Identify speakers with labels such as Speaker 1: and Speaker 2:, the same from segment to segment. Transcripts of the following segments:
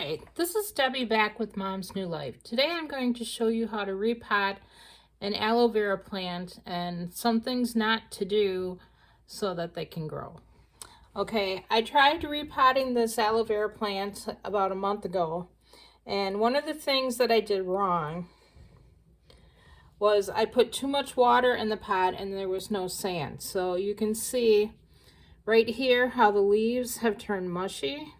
Speaker 1: Hi, this is Debbie back with Mom's New Life. Today I'm going to show you how to repot an aloe vera plant and some things not to do so that they can grow. Okay, I tried repotting this aloe vera plant about a month ago, and one of the things that I did wrong was I put too much water in the pot and there was no sand. So you can see right here how the leaves have turned mushy.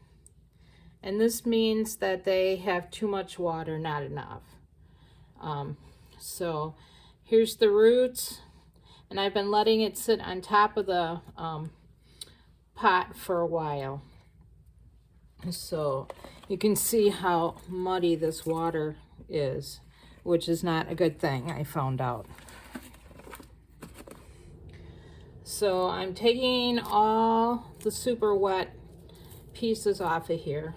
Speaker 1: And this means that they have too much water, not enough. So here's the roots, and I've been letting it sit on top of the pot for a while. So you can see how muddy this water is, which is not a good thing, I found out. So I'm taking all the super wet pieces off of here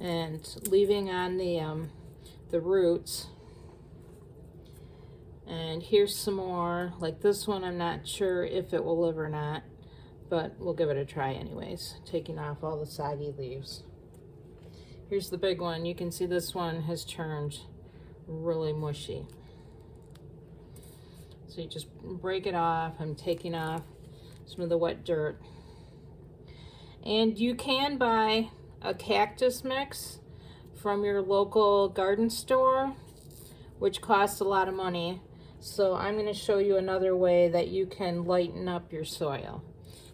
Speaker 1: and leaving on the roots. And here's some more, like this one. I'm not sure if it will live or not, but we'll give it a try anyways, taking off all the soggy leaves. Here's the big one. You can see this one has turned really mushy. So you just break it off. I'm taking off some of the wet dirt. And you can buy a cactus mix from your local garden store, which costs a lot of money. So I'm going to show you another way that you can lighten up your soil.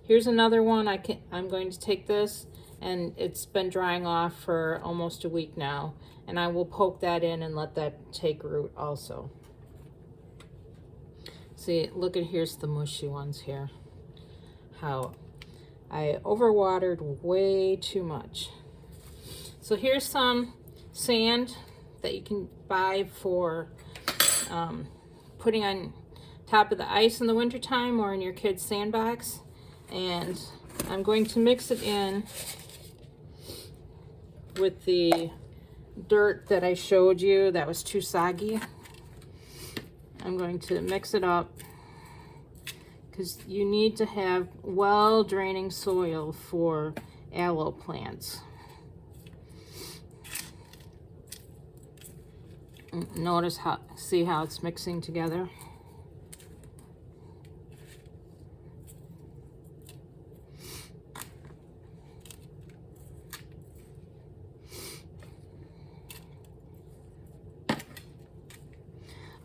Speaker 1: Here's another one. I'm going to take this, and it's been drying off for almost a week now, and I will poke that in and let that take root also. See, look at, here's the mushy ones here. How I overwatered way too much. So here's some sand that you can buy for putting on top of the ice in the wintertime or in your kid's sandbox. And I'm going to mix it in with the dirt that I showed you that was too soggy. I'm going to mix it up because you need to have well-draining soil for aloe plants. Notice how, see how it's mixing together?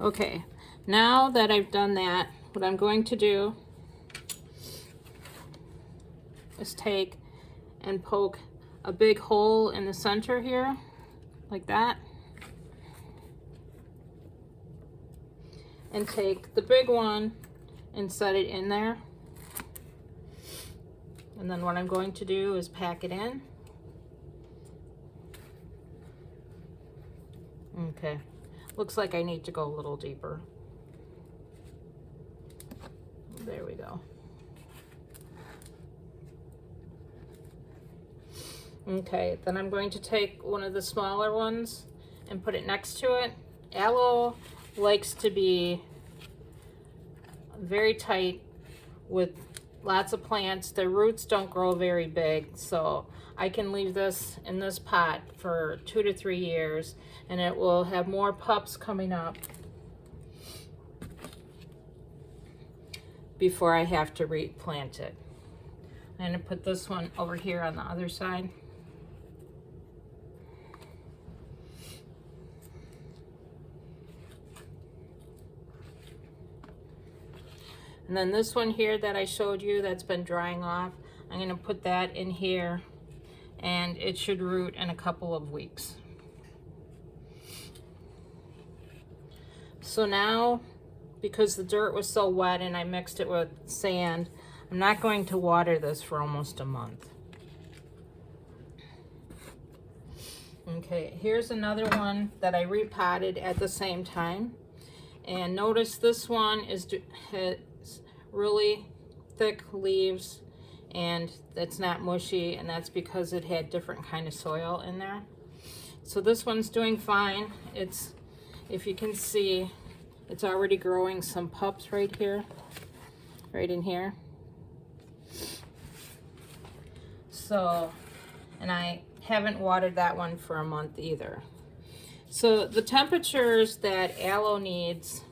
Speaker 1: Okay, now that I've done that, what I'm going to do is take and poke a big hole in the center here, like that. And take the big one and set it in there. And then what I'm going to do is pack it in. Okay, looks like I need to go a little deeper. There we go. Okay, then I'm going to take one of the smaller ones and put it next to it. Aloe likes to be very tight with lots of plants. Their roots don't grow very big, so I can leave this in this pot for 2 to 3 years, and it will have more pups coming up before I have to replant it. I'm going to put this one over here on the other side. And then this one here that I showed you that's been drying off, I'm going to put that in here, and it should root in a couple of weeks. So now, because the dirt was so wet and I mixed it with sand, I'm not going to water this for almost a month. Okay, here's another one that I repotted at the same time. And notice this one has really thick leaves, and it's not mushy, and that's because it had different kind of soil in there. So this one's doing fine. It's, if you can see, it's already growing some pups right here, right in here. So, and I haven't watered that one for a month either. So the temperatures that aloe needs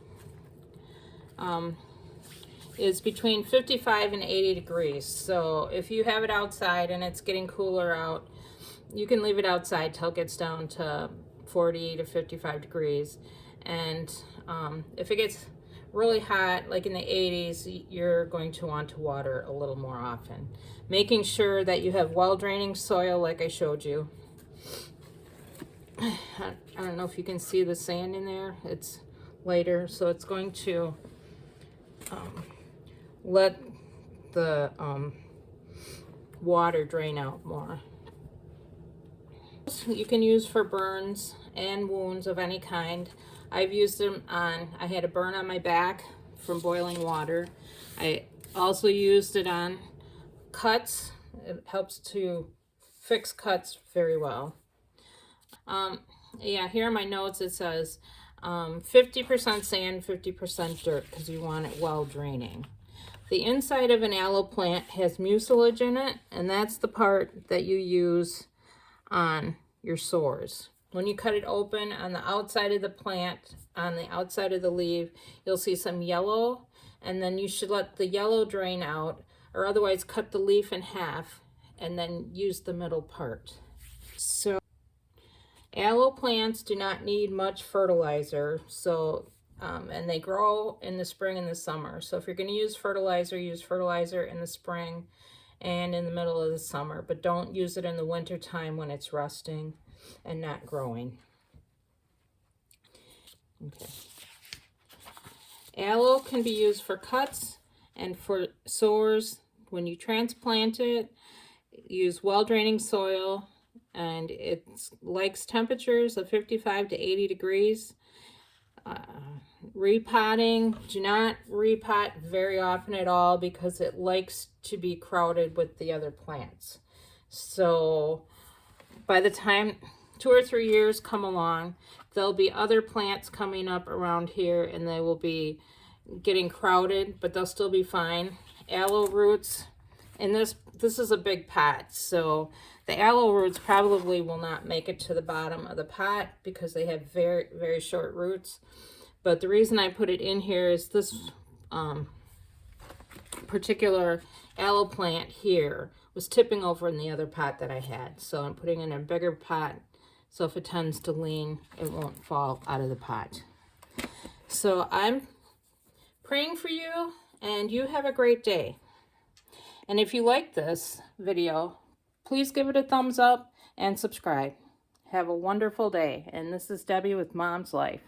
Speaker 1: is between 55 and 80 degrees. So if you have it outside and it's getting cooler out, you can leave it outside till it gets down to 40 to 55 degrees. And if it gets really hot, like in the 80s, you're going to want to water a little more often. Making sure that you have well-draining soil like I showed you. I don't know if you can see the sand in there. It's lighter, so it's going to let the water drain out more. You can use for burns and wounds of any kind. I've used them on, I had a burn on my back from boiling water. I also used it on cuts. It helps to fix cuts very well. Yeah, here in my notes it says 50% sand, 50% dirt, because you want it well draining. The inside of an aloe plant has mucilage in it, and that's the part that you use on your sores. When you cut it open on the outside of the plant, on the outside of the leaf, you'll see some yellow, and then you should let the yellow drain out, or otherwise cut the leaf in half and then use the middle part. So aloe plants do not need much fertilizer, so and they grow in the spring and the summer. So if you're going to use fertilizer in the spring and in the middle of the summer, but don't use it in the winter time when it's rusting and not growing. Okay. Aloe can be used for cuts and for sores. When you transplant it, use well-draining soil, and it likes temperatures of 55 to 80 degrees. Repotting, do not repot very often at all because it likes to be crowded with the other plants. So by the time 2 or 3 years come along, there'll be other plants coming up around here and they will be getting crowded, but they'll still be fine. Aloe roots, and this is a big pot, so the aloe roots probably will not make it to the bottom of the pot because they have very, very short roots. But the reason I put it in here is this particular aloe plant here was tipping over in the other pot that I had. So I'm putting in a bigger pot, so if it tends to lean, it won't fall out of the pot. So I'm praying for you, and you have a great day. And if you like this video, please give it a thumbs up and subscribe. Have a wonderful day. And this is Debbie with Mom's Life.